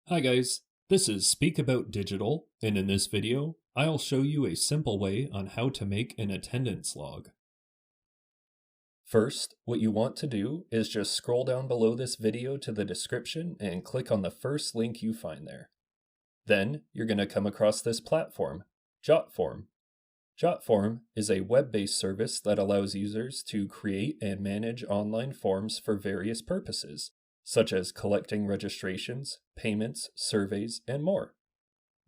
Hi guys, this is Speak About Digital, and in this video, I'll show you a simple way on how to make an attendance log. First, what you want to do is just scroll down below this video to the description and click on the first link you find there. Then, you're going to come across this platform, Jotform. Jotform is a web-based service that allows users to create and manage online forms for various purposes, such as collecting registrations, payments, surveys, and more.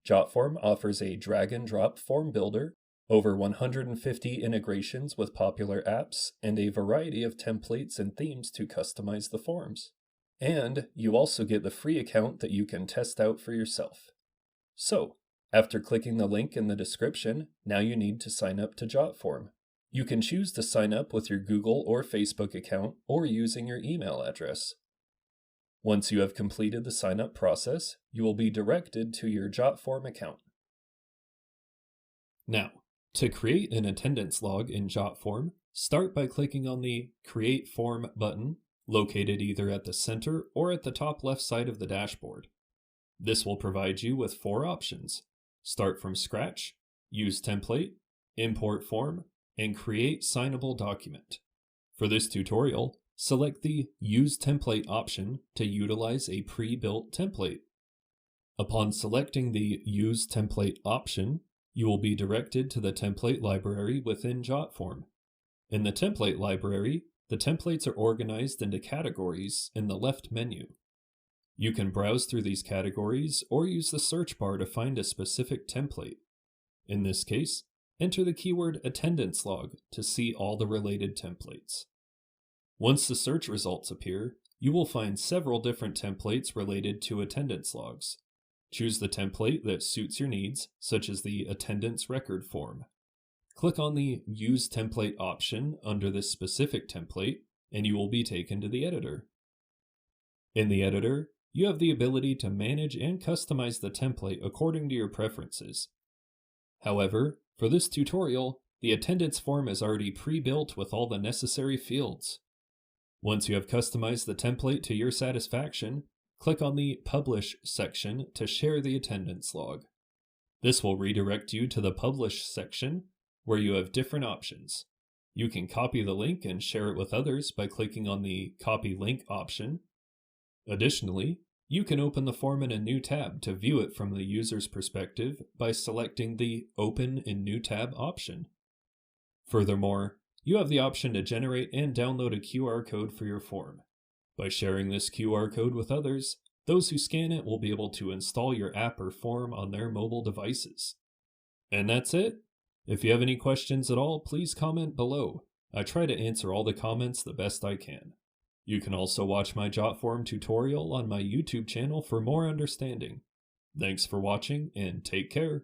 Jotform offers a drag-and-drop form builder, over 150 integrations with popular apps, and a variety of templates and themes to customize the forms. And you also get the free account that you can test out for yourself. So, after clicking the link in the description, now you need to sign up to Jotform. You can choose to sign up with your Google or Facebook account or using your email address. Once you have completed the sign-up process, you will be directed to your Jotform account. Now, to create an attendance log in Jotform, start by clicking on the Create Form button, located either at the center or at the top left side of the dashboard. This will provide you with 4 options: Start from scratch, Use template, Import form, and Create signable document. For this tutorial, select the Use Template option to utilize a pre-built template. Upon selecting the Use Template option, you will be directed to the template library within Jotform. In the template library, the templates are organized into categories in the left menu. You can browse through these categories or use the search bar to find a specific template. In this case, enter the keyword attendance log to see all the related templates. Once the search results appear, you will find several different templates related to attendance logs. Choose the template that suits your needs, such as the attendance record form. Click on the Use Template option under this specific template, and you will be taken to the editor. In the editor, you have the ability to manage and customize the template according to your preferences. However, for this tutorial, the attendance form is already pre-built with all the necessary fields. Once you have customized the template to your satisfaction, click on the Publish section to share the attendance log. This will redirect you to the Publish section, where you have different options. You can copy the link and share it with others by clicking on the Copy Link option. Additionally, you can open the form in a new tab to view it from the user's perspective by selecting the Open in New Tab option. Furthermore, you have the option to generate and download a QR code for your form. By sharing this QR code with others, those who scan it will be able to install your app or form on their mobile devices. And that's it. If you have any questions at all, please comment below. I try to answer all the comments the best I can. You can also watch my Jotform tutorial on my YouTube channel for more understanding. Thanks for watching and take care.